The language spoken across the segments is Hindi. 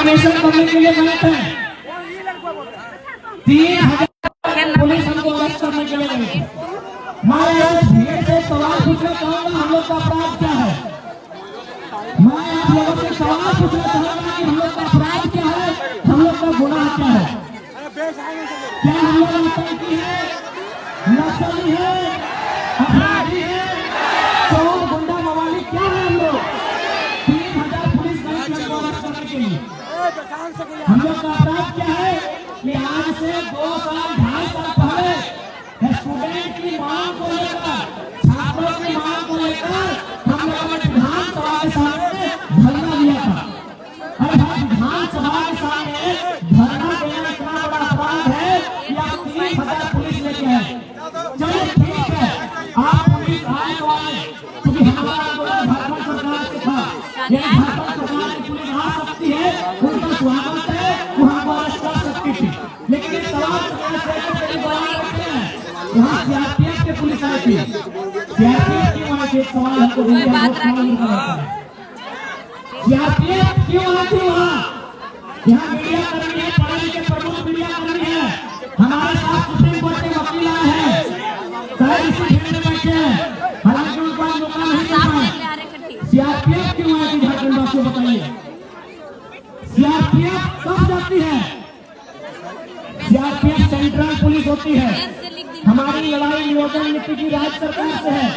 वैक्सीनेशन करने के लिए गए थे, 3000 पुलिस हमको अरेस्ट करने के लिए गए थे। मैं आज भीड़ से सवाल पूछना चाहूंगा, हम लोग का अपराध क्या है? मैं आप लोगों से सवाल पूछना चाहूंगा कि हम लोग का अपराध क्या है, हम लोग का गुनाह क्या है? क्या हम लोग आतंकी है, नक्सली है, अपराधी है, चोर गुंडा मवाली क्या है? हम लोग 3000 पुलिस बल को अरेस्ट करने के लिए। हम लोग का अपराध क्या है कि आज से 2 साल 2.5 साल पहले स्टूडेंट की मांग को लेकर, छात्रों की मांग को लेकर हम लोगों ने विधानसभा के सामने धरना दिया था। अरे भाई, विधानसभा के सामने धरना देना इतना बड़ा अपराध है कि आप 3000 पुलिस लेके आए। चलिए ठीक है, आप पुलिस आए तो आए, क्योंकि हमारा आंदोलन झारखंड सरकार से था। यदि झारखंड सरकार की पुलिस आ सकती है, उनका स्वागत है, वो हमको अरेस्ट कर सकती थी। लेकिन ये सवाल वहाँ सीआरपीएफ के पुलिस आई थी, सीआरपीएफ की वहाँ से एक सवाल हमको सीआरपीएफ क्यों आई थी वहाँ? यहाँ मीडिया कर्मी है, पढ़े लिखे प्रमुख मीडिया कर्मी है, हमारे साथ सुप्रीम कोर्ट के वकील आए हैं, सारे इसी भीड़ में बैठे हैं, हालांकि उनका मौका नहीं मिला है। सीआरपीएफ क्यों आई थी झारखंड वासियों, बताइए? सीआरपीएफ कब जाती है? सीआरपीएफ सेंट्रल पुलिस होती है। हमारी लड़ाई नियोजन नीति की राज्य सरकार से है।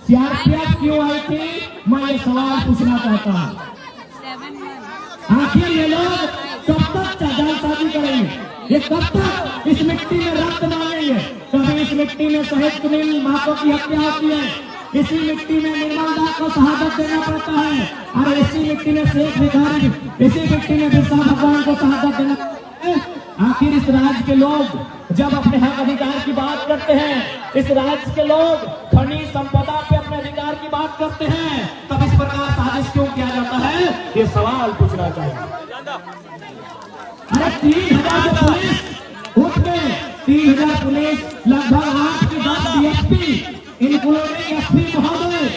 सीआरपीएफ क्यों आई थी, मैं ये सवाल पूछना चाहता हूँ। आखिर ये लोग कब तक जालसाजी करेंगे? ये कब तक इस मिट्टी में रक्त डालेंगे? कभी इस मिट्टी में शहीद सुनील महतो की हत्या होती है, इसी मिट्टी में निर्मल दास को शहादत देना पड़ता है, और इसी मिट्टी में शेख भिखारी, इसी मिट्टी में बिरसा भगवान को शहादत देना पड़ता है। आखिर इस राज्य के लोग जब अपने हक अधिकार की बात करते हैं, इस राज्य के लोग खनिज संपदा पे अपने अधिकार की बात करते हैं, तब इस प्रकार साजिश क्यों किया जाता है? ये सवाल पूछना चाहिए। अरे 3000 पुलिस उठ गए, 3000 पुलिस, लगभग 8 की 10 डीएसपी इंक्लूडिंग एसपी महोदय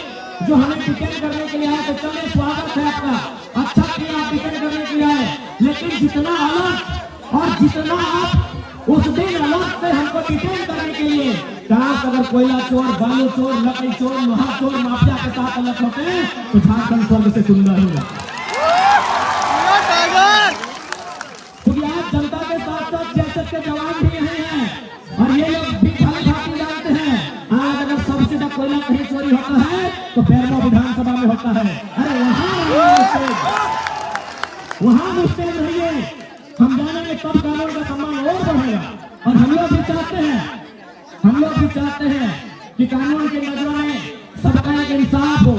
जो हमें टिकट करने के लिए आए थे। चलिए स्वागत है आपका, अच्छा किया आप टिकट करने के लिए आए, लेकिन जितना अलग और जितना आप उस दिन अलग से हमको डिटेन करने के लिए, काश अगर कोयला चोर, बालू चोर, लकड़ी चोर, लोहा चोर, माफिया के साथ अलग होते तो झारखंड स्वर्ग से सुंदर होगा। क्योंकि आज जनता के साथ साथ जैसे के जवान भी यही हैं, और ये लोग भी भली भांति जानते हैं आज अगर सबसे ज्यादा कोयला कहीं चोरी होता है तो बेरमो विधानसभा में होता है। अरे वहां स्टेज रहिए, हम जानेंगे तब कानून का सम्मान और बढ़ेगा। और हम लोग भी चाहते हैं कि कानून के नजरों में सबका एक इंसाफ हो,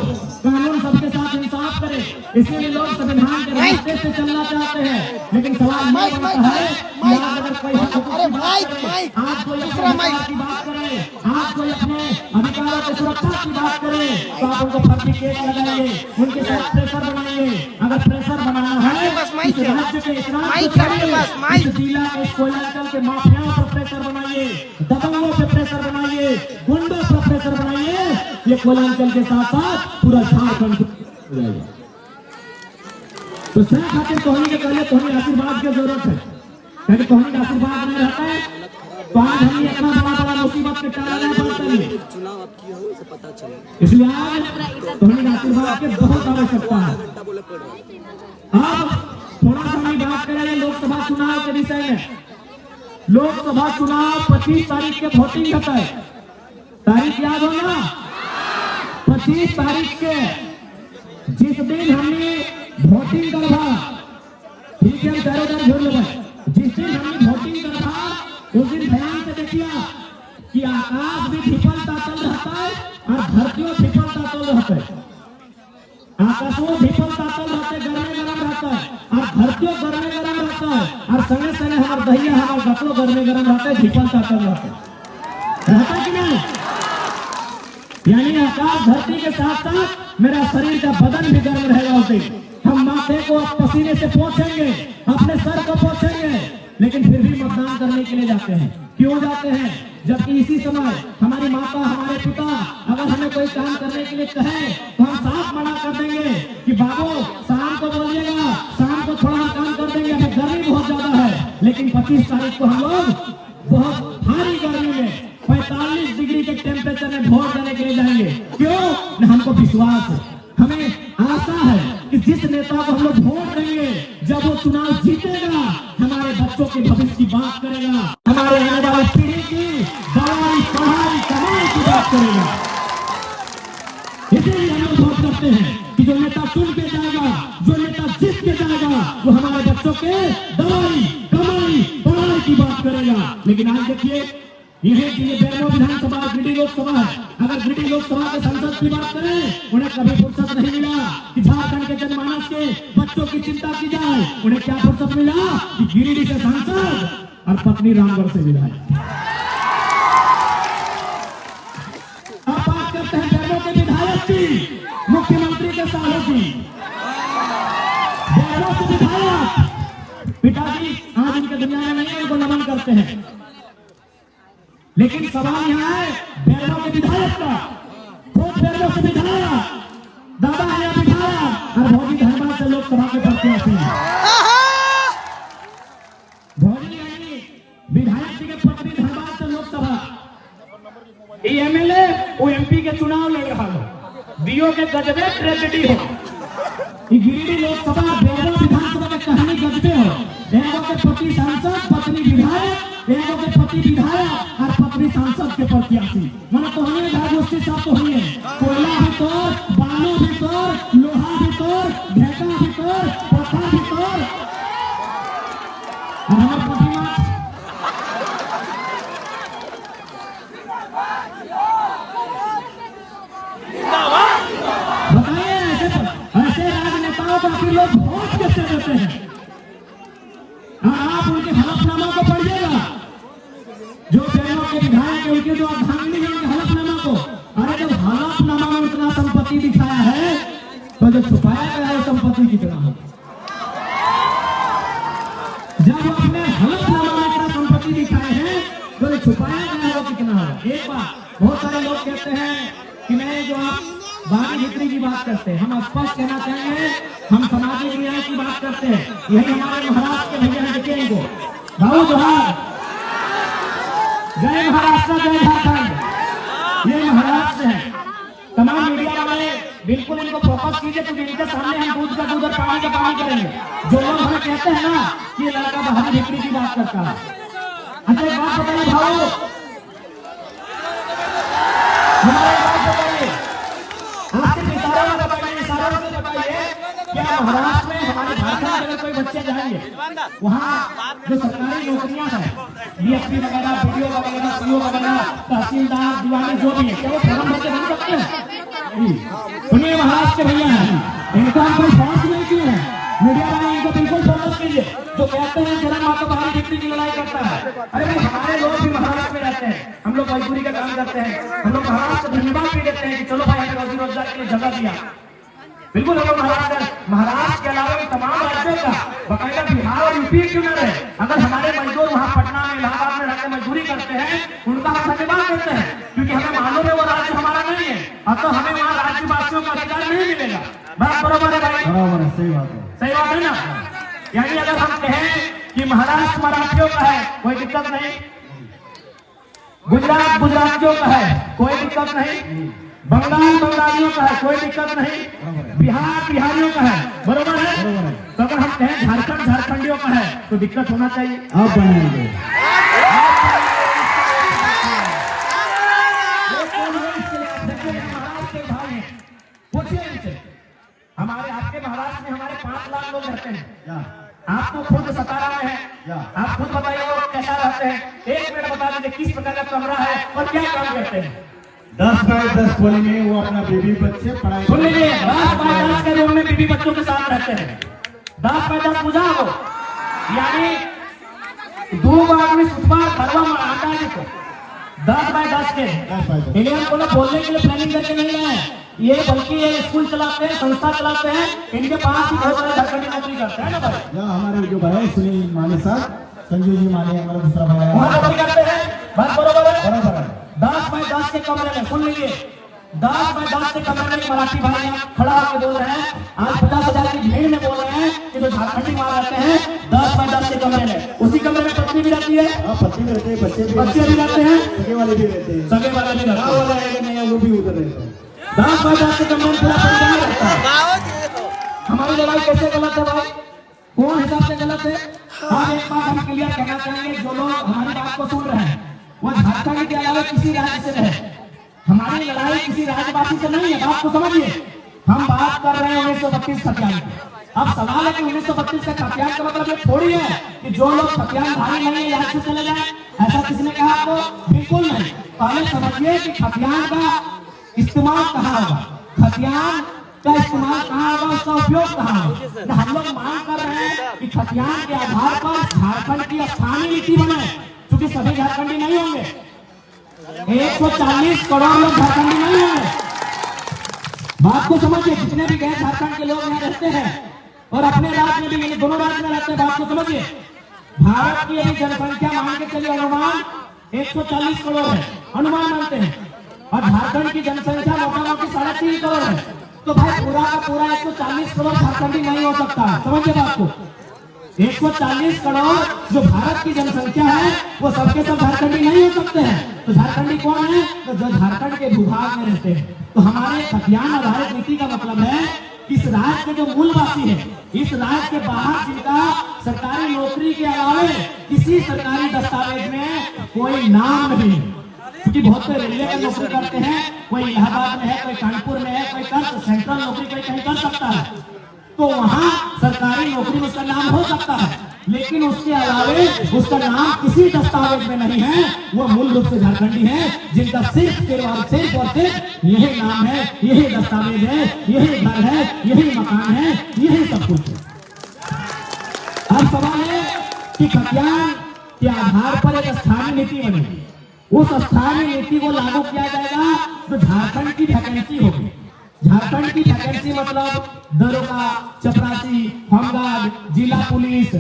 कानून सबके साथ इंसाफ करे, इसीलिए लोग संविधान के रास्ते से चलना चाहते हैं। लेकिन सवाल ये बनता है कि आज अगर कोई हक की बात करे, आज कोई अपने अधिकार की बात करे, आज कोई अपने अधिकारों की सुरक्षा की बात करे, तो आप उनको फर्जी केस लगाएंगे, उनके साथ प्रेशर बनाएंगे। अगर प्रेशर बनाना है इस राज्य के, इस जिला के, इस कोयलांचल के माफियाओं पर प्रेशर बनाइए, दबंगों पे प्रेशर बनाइए, गुंडों पर प्रेशर बनाइए। ये कोयलांचल के साथ साथ पूरा झारखंड तो सह खातिर कोहनी के पहले कोहनी आशीर्वाद की जरूरत है। क्योंकि कोहनी का आशीर्वाद नहीं रहता है तो आज हम इतना बड़ा मुसीबत के टालना पड़ता है। इसलिए आज कोहनी का आशीर्वाद की बहुत आवश्यकता है। अब थोड़ा सा हम बात करें लोकसभा चुनाव के विषय में। लोकसभा चुनाव 25 तारीख के वोटिंग होता है। तारीख याद हो ना? 25 तारीख के जिस दिन हमने वोटिंग करवा, ठीक है, जिस दिन हमने वोटिंग करवा उस दिन ध्यान से देखिए कि आकाश भी फिपल तातल रहता है और धरतियों फिपल तातल रहता है। आकाशों फिपल तातल रहते, गर्मे गरम रहता है, और धरतियों गर्मे गरम रहता है, और संगे संगे हमारे दहिया हमारे गतों गर्मे गरम रहते हैं, फिपल तातल रहता कि नहीं? यानी आकाश धरती के साथ साथ मेरा शरीर का बदन भी गर्म रहेगा उस दिन। हम माथे को पसीने से पोंछेंगे, अपने सर को पोंछेंगे, लेकिन फिर भी मतदान करने के लिए जाते हैं। क्यों जाते हैं? जबकि इसी समय हमारी माता, हमारे पिता अगर हमें कोई काम करने के लिए कहे तो हम साफ मना कर देंगे कि बाबू शाम को बोलिएगा, शाम को थोड़ा काम कर लेकिन 25 तारीख को हम लोग बहुत भारी गर्मी में 45 डिग्री के टेम्परेचर में वोट देने के लिए जाएंगे। क्यों? न हमको विश्वास है, हमें आशा है कि जिस नेता को हम लोग वोट देंगे, जब वो चुनाव जीतेगा, हमारे बच्चों के भविष्य की बात करेगा, हमारे आने वाली पीढ़ी की दवाई पढ़ाई कमाई की बात करेगा। इसीलिए हम लोग वोट करते हैं कि जो नेता चुन के जाएगा, जो नेता जीत के जाएगा, वो हमारे बच्चों के दवाई कमाई पढ़ाई की बात करेगा। लेकिन आज देखिए, ये बेरमो विधानसभा गिरिडीह लोकसभा है। अगर गिरिडीह लोकसभा के सांसद की बात करें, उन्हें कभी फुर्सत नहीं मिला कि झारखंड के जनमानस के बच्चों की चिंता की जाए। उन्हें क्या फुर्सत मिला कि गिरिडीह से सांसद और पत्नी रामगढ़ से विधायक। अब बात करते हैं बेरमो के विधायक की, मुख्यमंत्री के सालों की। बेरमो से विधायक पिताजी आज इनके दुनिया में नहीं है, उनको नमन करते हैं। लेकिन सवाल यहाँ है बेरमो के विधायक का, खुद बेरमो से विधायक, दादा है विधायक और भौजी धनबाद से लोकसभा के प्रत्याशी हैं। भौजी यानी विधायक जी के पत्नी धनबाद से लोकसभा, एमएलए वो एमपी के चुनाव लड़ रहा हो, बीओ के गजबे ट्रेजेडी हो। गिरिडीह लोकसभा बेरमो विधानसभा के कहानी गजबे हो। बेरमो के पति सांसद, पत्नी विधायक, बेरमो के पति विधायक और पत्नी सांसद के प्रत्याशी। मतलब तो हमें धागोष्ठी साफ तो हुई है, कोयला भी तोड़, बालू भी तोड़, लोहा भी तोड़, ढेका भी तोड़, पत्थर भी तोड़। और हमारे प्रतिमा बताइए, ऐसे राजनेताओं को आखिर लोग वोट कैसे देते हैं? आप उनके हलफनामा को पढ़िएगा, जो बेरमो के विधायक है उनके जो अर्धांगिनी है उनके हलफनामा को। अरे जब हलफनामा में उतना संपत्ति दिखाया है, तो जो छुपाया गया है संपत्ति कितना है? जब अपने हलफनामा में इतना संपत्ति दिखाए हैं, तो जो छुपाया गया है वो कितना है? एक बात, बहुत सारे लोग कहते हैं कि मैं जो आप बागी बिक्री की बात करते हैं, हम स्पष्ट कहना चाहेंगे, हम सामाजिक न्याय की बात करते हैं। यही हमारे महाराष्ट्र के भैया हैं, देखिए इनको, भाऊ जोहार, जय महाराष्ट्र जय झारखंड। ये महाराष्ट्र है। तमाम मीडिया वाले बिल्कुल इनको फोकस कीजिए, क्योंकि इनके सामने हम दूध का दूध और पानी का पानी करेंगे। जो लोग हमें कहते हैं ना कि ये लड़का बाहरी बिक्री की बात करता है। अच्छा एक बात बताइए भाऊ, हमारे बात बताइए, आपके इशारों में बताइए, इशारों से बताइए, क्या महाराष्ट्र में हमारे झारखंड के अगर कोई बच्चे जाएंगे, वहाँ जो सरकारी नौकरियां हैं, डीएसपी वगैरह, बीडीओ वगैरह, सीओ वगैरह, तहसीलदार, दीवानी जो भी है, क्या वो फॉर्म भर के नहीं सकते हैं? सुनिए महाराष्ट्र के भैया हैं, इनको हम कोई फोर्स नहीं किए हैं। मीडिया वाले इनको बिल्कुल फोकस कीजिए, जो कहते हैं जरा माँ तो बाहरी बिक्री की लड़ाई करता है। अरे भाई हमारे लोग भी महाराष्ट्र में रहते हैं, हम लोग मजदूरी का काम करते हैं, हम लोग महाराष्ट्र को धन्यवाद भी देते हैं कि चलो भाई हमें रोजी रोजगार के लिए जगह दिया। बिल्कुल हम लोग महाराष्ट्र के अलावा तमाम राज्यों का, बकायदा बिहार और यूपी क्यों न रहे, अगर हमारे मजदूर वहाँ पटना में, इलाहाबाद में रहकर मजदूरी करते हैं, उनका हम धन्यवाद देते हैं, क्योंकि हमें मालूम है वो राज्य हमारा नहीं है, अब तो हमें वहाँ राज्यवासियों का अधिकार नहीं मिलेगा। बात बराबर है भाई? बराबर है, सही बात है, सही बात है ना। यानी अगर हम कहें कि महाराष्ट्र मराठियों का है, कोई दिक्कत नहीं, गुजरात गुजरातियों का है, कोई दिक्कत नहीं, बंगाल बंगालियों का है, कोई दिक्कत नहीं, बिहार बिहारियों का है, बरोबर है। तो अगर हम कहें झारखंड झारखंडियों का है, तो दिक्कत होना चाहिए। आप बनाएंगे हमारे आपके महाराष्ट्र में हमारे 5 लाख लोग रहते हैं, आप तो खुद सतारा में है, आप खुद बताइए वो कैसा रहते हैं। एक मिनट बता दीजिए किस प्रकार का कमरा है और क्या काम करते हैं। 10 बाय 10 कोने में वो अपना बीबी बच्चे पढ़ाई, सुन लीजिए, 10 बाय 10 के रूम में बीबी बच्चों के साथ रहते हैं। 10 बाय 10 पूजा हो, यानी 2 आदमी सुतवा घरवा में आता है को 10 बाय 10 के इन्हें हमको ना बोलने के लिए प्लानिंग करके नहीं आए ये, बल्कि ये स्कूल चलाते हैं, संस्था चलाते हैं, इनके पास ही बहुत सारे झारखंडी नौकरी करते हैं ना भाई। हमारे जो भाई सुनील माने साहब, संजू जी माने, हमारा दूसरा भाई वहाँ नौकरी करते हैं। बात बरोबर है, बरोबर है। 10 बाय 10 के कमरे में, सुन लीजिए, 10 बाय 10 के कमरे में मराठी भाई खड़ा होकर बोल रहे हैं, आज 50,000 की भीड़ में बोल रहे हैं कि जो झारखंडी वहां रहते हैं 10 बाय 10 के कमरे में, उसी कमरे में पत्नी भी रहती है, हाँ पति भी रहते हैं, बच्चे भी रहते हैं, सगे वाले भी रहते हैं, सगे वाले भी रहते गाँव वाला है नहीं है वो भी उधर रहते हैं। 10 बाय 10 के कमरे में पूरा परिवार रहता है। हमारी लड़ाई कैसे गलत है भाई, कौन हिसाब से गलत है? हाँ एक बात हम क्लियर कहना चाहेंगे, जो लोग हमारी बात को सुन रहे हैं वो झारखंड के अलावा किसी राज्य से रहे, हमारी लड़ाई किसी राज्यवासी से नहीं है, बात को समझिए। हम बात कर रहे हैं 1932 खतियान की। अब सवाल है कि 1932 का खतियान का मतलब ये थोड़ी है कि जो लोग खतियान भारी नहीं है यहाँ से चले जाए, ऐसा किसने कहा आपको? बिल्कुल नहीं। पहले समझिए कि खतियान का इस्तेमाल कहाँ होगा, खतियान का इस्तेमाल कहाँ होगा, उसका उपयोग कहाँ होगा। हम लोग मांग कर रहे हैं कि खतियान के आधार पर झारखंड की स्थानीय नीति बने, क्योंकि सभी झारखंडी नहीं होंगे, 140 करोड़ लोग झारखंडी नहीं होंगे। बात को समझिए, जितने भी गैर झारखंड के लोग यहाँ रहते हैं और अपने राज्य में भी, यानी दोनों राज्य में रहते हैं, बात को समझिए। भारत की अभी जनसंख्या मान के चलिए अनुमान 140 करोड़ है, अनुमान मानते हैं, और झारखंड की जनसंख्या मोटामोटी 3.5 करोड़ है। तो भाई पूरा का पूरा 140 करोड़ झारखंडी नहीं हो सकता है, समझिए बात को। 140 करोड़ जो भारत की जनसंख्या है वो सबके सब झारखंडी नहीं हो सकते हैं। तो झारखंडी कौन है? तो जो झारखंड के भूभाग में रहते हैं। तो हमारे खतियान आधारित नीति का मतलब है कि इस राज्य के जो मूलवासी है, इस राज्य के बाहर जिनका सरकारी नौकरी के अलावे किसी सरकारी दस्तावेज में कोई नाम नहीं है, क्योंकि बहुत से रेलवे में नौकरी करते हैं, कोई इलाहाबाद में है, कोई कानपुर में है, कोई कर सेंट्रल नौकरी कोई कहीं कर सकता है, तो वहां सरकारी नौकरी में उसका नाम हो सकता है, लेकिन उसके अलावे उसका नाम किसी दस्तावेज में नहीं है। वो मूल रूप से झारखंडी है, जिनका सिर्फ और सिर्फ यही नाम है, यही दस्तावेज है, यही घर है, यही मकान है, यही सब कुछ है। अब सवाल है कि खतियान के आधार पर एक स्थानीय नीति बनेगी, उस स्थानीय नीति को लागू किया जाएगा तो झारखंड की वैकेंसी होगी। झारखंड की वैकेंसी मतलब दरोगा, चपरासी, होमगार्ड, जिला पुलिस,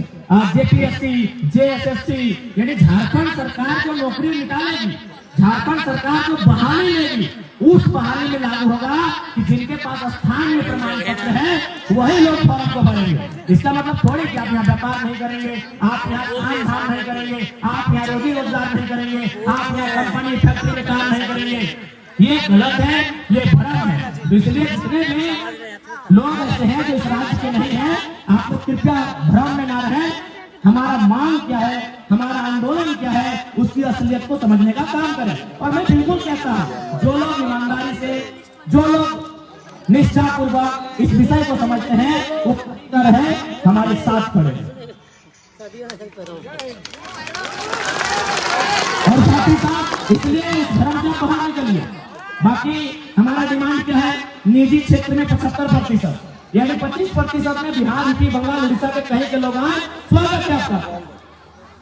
जेपीएससी, जेएसएससी, यानी झारखंड सरकार जो नौकरी निकालेगी, झारखंड सरकार जो बहाली लेगी, उस बहाली में लागू होगा कि जिनके पास स्थानीय प्रमाण पत्र है वही लोग फॉर्म को भरेंगे। इसका मतलब थोड़ी कि आप यहाँ व्यापार नहीं करेंगे, आप यहाँ काम धाम नहीं करेंगे, आप यहाँ रोजी रोजगार नहीं करेंगे, आप यहाँ कंपनी फैक्ट्री में काम नहीं करेंगे। ये गलत है, ये भ्रम है। तो इसलिए जितने भी लोग ऐसे हैं जो इस राज्य के नहीं है, आप लोग कृपया भ्रम में ना रहें। हमारा मांग क्या है, हमारा आंदोलन क्या है, उसकी असलियत को समझने का काम करें। और मैं बिल्कुल कहता हूं, जो लोग ईमानदारी से, जो लोग निष्ठापूर्वक इस विषय को समझते हैं, वो कर है हमारे साथ खड़े। और साथ ही साथ इसलिए इस धर्म से बाहर निकलिए। बाकी हमारा डिमांड क्या है? निजी क्षेत्र में 75%, यानी 25% में बिहार, यूपी, बंगाल, उड़ीसा के कहीं के लोग आए, स्वागत है आपका।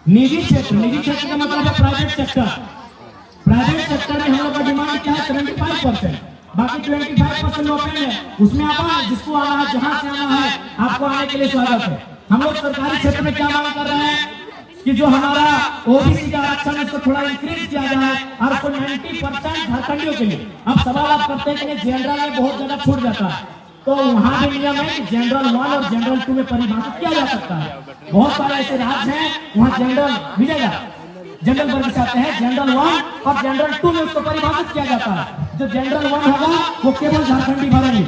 निजी क्षेत्र का मतलब है प्राइवेट सेक्टर। प्राइवेट सेक्टर में हम लोग का डिमांड क्या है? 75%, बाकी 25% ओपन है, उसमें आप आए, जिसको आना है, जहां से आना है, आपको आने के लिए स्वागत है। हम लोग सरकारी क्षेत्र में क्या मांग कर रहे हैं कि जो हमारा ओबीसी का आरक्षण है उसको थोड़ा इंक्रीज किया जाए और उसको 90% झारखंडियों के लिए। अब सवाल आप करते हैं कि जनरल में बहुत ज्यादा छूट जाता है, तो वहां भी नियम है कि जनरल 1 और जनरल 2 में परिभाषित किया जा सकता है। बहुत सारे ऐसे राज्य हैं वहां जनरल मिलेगा, जनरल वर्ग से आते हैं, जनरल 1 और जनरल 2 में उसको परिभाषित किया जाता है। जो जनरल 1 होगा वो केवल झारखंडी भरेंगे,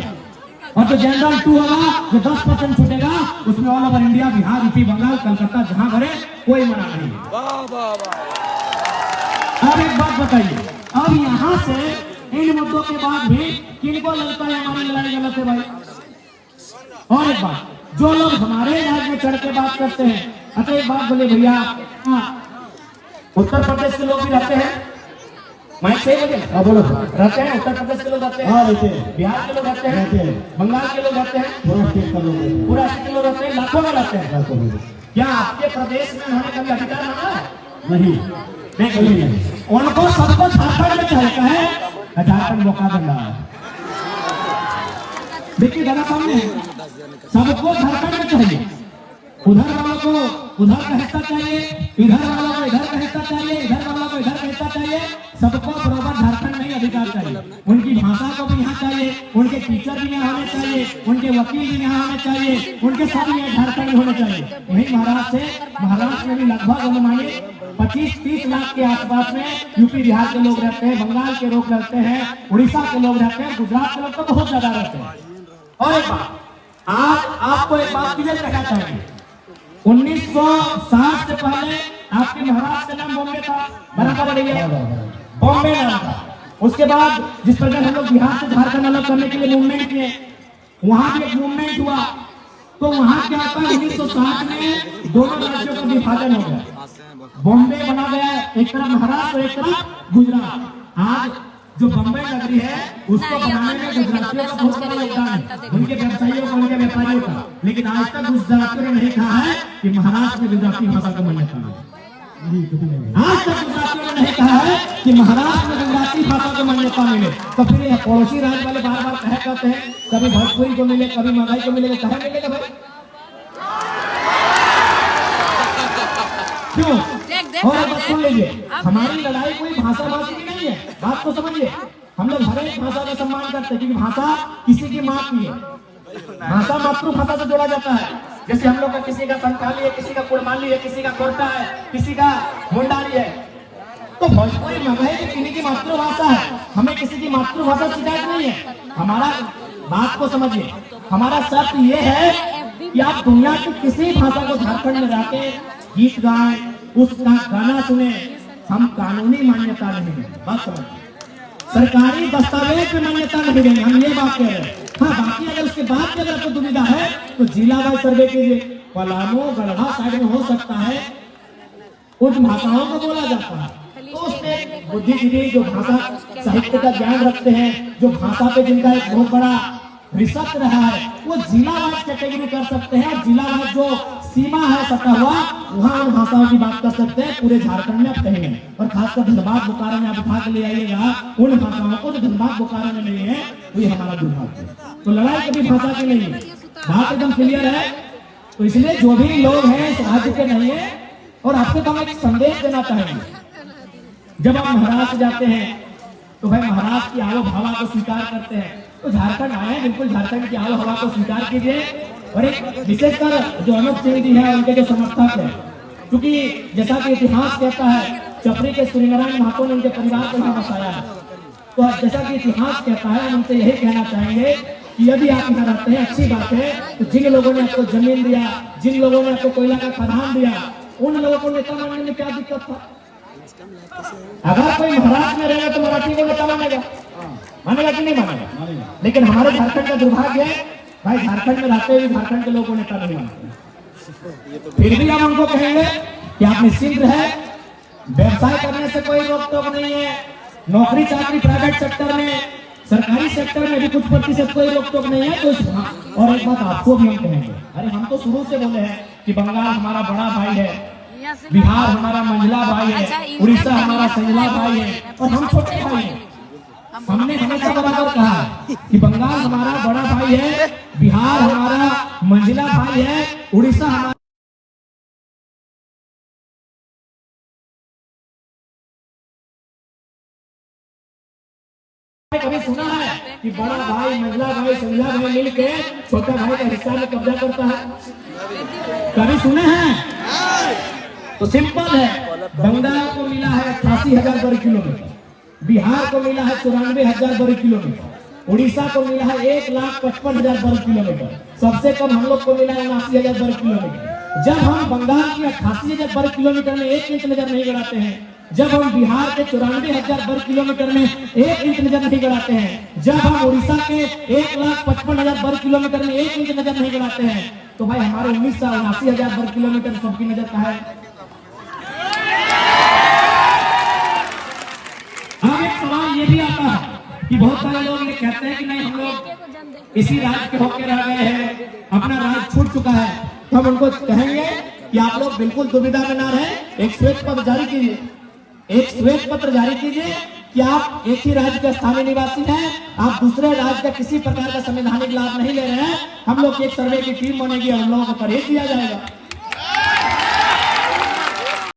और जो जनरल 2 होगा जो 10% छूटेगा उसमें all over India, Bihar, UP, Bengal, Calcutta जहां भरे कोई मना नहीं। अब एक बात बताइए, अब यहाँ से इन मुद्दों के बाद भी किनको लगता है हमारी लड़ाई गलत है भाई? और एक बात, जो लोग हमारे राज्य में चढ़ के बात करते हैं, अच्छा एक बात बोले भैया, उत्तर प्रदेश के लोग भी रहते हैं, माइक सही बोले? हाँ बोलो। रहते हैं, उत्तर प्रदेश के लोग रहते हैं, हाँ रहते हैं, बिहार के लोग रहते हैं, बंगाल के लोग रहते हैं, पूरा स्टेट का लोग हैं। पूरा स्टेट के लोग रहते हैं, लाखों में रहते हैं। लाखों में। क्या आपके प्रदेश में उन्होंने कभी अधिकार मांगा है? नहीं, नहीं। उनको सबको झारखंड में चाहता है, झारखंड मौका बन रहा है। देखिए दादा सामने है, सबको झारखंड में चाहिए, उधर वालों को उधर का हिस्सा चाहिए, इधर वालों को इधर का हिस्सा चाहिए, इधर वालों को इधर का हिस्सा चाहिए, सबको बराबर झारखंड में ही अधिकार चाहिए। उनकी भाषा को भी यहाँ चाहिए, उनके टीचर भी यहाँ होने चाहिए, उनके वकील भी यहाँ होने चाहिए, उनके सब यहाँ झारखंड में होने चाहिए। वही महाराष्ट्र में भी लगभग अनुमानित 25-30 लाख के आसपास में यूपी बिहार के लोग रहते हैं, बंगाल के लोग रहते हैं, उड़ीसा के लोग रहते हैं, गुजरात के लोग तो बहुत ज्यादा रहते हैं। और एक बात, आज आपको एक बात क्लियर रखना चाहिए, 1960 से पहले आपके महाराष्ट्र का नाम बॉम्बे था, बराबर है भैया, बॉम्बे नाम था। उसके बाद जिस प्रकार हम लोग बिहार से झारखंड अलग करने के लिए मूवमेंट किए, वहां भी एक मूवमेंट हुआ, तो वहां क्या था, 1960 में दोनों राज्यों का विभाजन हो गया, बॉम्बे बना गया, एक तरफ महाराष्ट्र और एक तरफ गुजरात। आज जो बम्बई नगरी है उसको बनाने में गुजरातियों का बहुत बड़ा योगदान है, उनके व्यवसायियों का, उनके व्यापारियों का। लेकिन आज तक गुजरातियों ने नहीं कहा है कि महाराष्ट्र में गुजराती भाषा को मान्यता है। आज तक गुजरातियों ने नहीं कहा है कि महाराष्ट्र में गुजराती भाषा को मान्यता मिले। तो फिर ये पड़ोसी राज्य वाले बार बार कहे करते हैं कभी भोजपुरी को मिले, कभी मगही को मिले, कहे मिलेगा भाई? क्यों? और अब सुन लीजिए, हमारी लड़ाई कोई भाषाभाषी की नहीं है, बात को समझिए। हम लोग हर एक भाषा का सम्मान करते हैं, क्योंकि भाषा किसी की माँ की है, भाषा मातृभाषा से जोड़ा जाता है। जैसे हम लोग का किसी का संथाली है, किसी का कुड़माली है, किसी का कोरटा है, किसी का मुंडारी है, तो भोजपुरी मगही किन्हीं की मातृभाषा है, हमें किसी की मातृभाषा शिकायत नहीं है। हमारा बात को समझिए, हमारा शर्त ये है कि आप दुनिया की किसी भाषा को झारखंड में जाके गीत गाएं, उसका गाना सुने, हम कानूनी मान्यता नहीं देंगे, बात समझिए, सरकारी दस्तावेज में मान्यता नहीं देंगे, हम ये बात कह रहे हैं। हाँ, बाकी अगर उसके बाद में अगर आपको दुविधा है तो जिला वाइज सर्वे कीजिए, पलामू गढ़वा साइड में हो सकता है उन भाषाओं को बोला जाता है, तो उसमें बुद्धिजीवी जो भाषा साहित्य का ज्ञान रखते हैं, जो भाषा पे जिनका एक बहुत बड़ा रिसर्च रहा है, वो जिला वाइज कैटेगरी कर सकते हैं, और जिला वाइज जो सीमा है सटा हुआ, वहाँ उन भाषाओं की बात कर सकते हैं। पूरे झारखंड में आप कहीं नहीं, और खासकर धनबाद बोकारो में आप उठा के ले आइएगा उन भाषाओं को जो धनबाद बोकारो में नहीं है, वही हमारा दुर्भाग्य है। तो लड़ाई कभी भाषा की नहीं है, बात एकदम क्लियर है। तो इसलिए जो भी लोग हैं इस राज्य के नहीं है, और आपको तो हम एक संदेश देना चाहेंगे, जब आप महाराष्ट्र जाते हैं तो भाई महाराष्ट्र की आलो हवा को स्वीकार करते हैं, तो झारखंड आए, बिल्कुल झारखंड की आलो हवा को स्वीकार कीजिए। और एक विशेषकर जो अनूप सिंह जी है, उनके जो समर्थक है, क्योंकि जैसा कि इतिहास कहता है, चपरी के सूर्यनारायण महतो ने उनके परिवार को यहाँ बसाया है, तो जैसा कि इतिहास कहता है, हम उनसे यही कहना चाहेंगे कि यदि आप यहाँ रहते हैं, अच्छी बात है, तो जिन लोगों ने आपको जमीन दिया, जिन लोगों ने आपको कोयला का खदान दिया, उन लोगों को नेता मानने में क्या दिक्कत था? अगर कोई महाराष्ट्र में रहेगा तो मराठी को नेता मानेगा, मानेगा कि नहीं मानेगा? लेकिन हमारे झारखंड का दुर्भाग्य है, भाई झारखंड में रहते हुए झारखंड के लोगों को नेता नहीं मानते। फिर भी हम उनको कहेंगे कि आप निश्चिंत रहे, व्यवसाय करने से कोई रोक टोक नहीं है, नौकरी चाकरी प्राइवेट सेक्टर में, सरकारी सेक्टर में भी कुछ प्रतिशत कोई रोक टोक नहीं है। तो और एक बात आपको भी हम कहेंगे, अरे हम तो शुरू से बोले हैं कि बंगाल हमारा बड़ा भाई है, बिहार हमारा मंझला भाई है, उड़ीसा हमारा संझला भाई है, और हम छोटे भाई हैं। हमने हमेशा बराबर कहा कि बंगाल हमारा बड़ा भाई है, बिहार हमारा मंझला भाई है, उड़ीसा हमारा। कभी सुना है कि बड़ा भाई, मंझला भाई, संझला भाई मिलके छोटा भाई का हिस्सा में कब्जा करता है? कभी सुने हैं? तो सिंपल है, बंगाल को मिला है 88,000 वर्ग किलोमीटर, बिहार को मिला है 94,000 वर्ग किलोमीटर, उड़ीसा को मिला है 1,55,000 वर्ग किलोमीटर, सबसे कम हम लोग को मिला है 79,000 वर्ग किलोमीटर। जब हम बंगाल की 88,000 वर्ग किलोमीटर में 1 इंच नजर नहीं गड़ाते हैं, जब हम बिहार के 94,000 वर्ग किलोमीटर में 1 इंच नजर नहीं गड़ाते हैं, जब हम उड़ीसा के 1,55,000 वर्ग किलोमीटर में 1 इंच नजर नहीं गड़ाते हैं, तो भाई हमारे 19,79,000 वर्ग किलोमीटर सबकी नजर कहाँ है? अब एक सवाल ये भी आता है कि बहुत सारे लोग ये कहते हैं कि नहीं, हम लोग इसी राज्य के होकर रह गए हैं, अपना राज्य छूट चुका है। तो हम उनको कहेंगे कि आप लोग बिल्कुल दुविधा में ना रहे, एक श्वेत पत्र जारी कीजिए, एक श्वेत पत्र जारी कीजिए कि आप एक ही राज्य के स्थानीय निवासी हैं, आप दूसरे राज्य का किसी प्रकार का संवैधानिक लाभ नहीं ले रहे हैं। हम लोग की एक सर्वे की टीम बनेगी और हम लोगों को परहेज दिया जाएगा।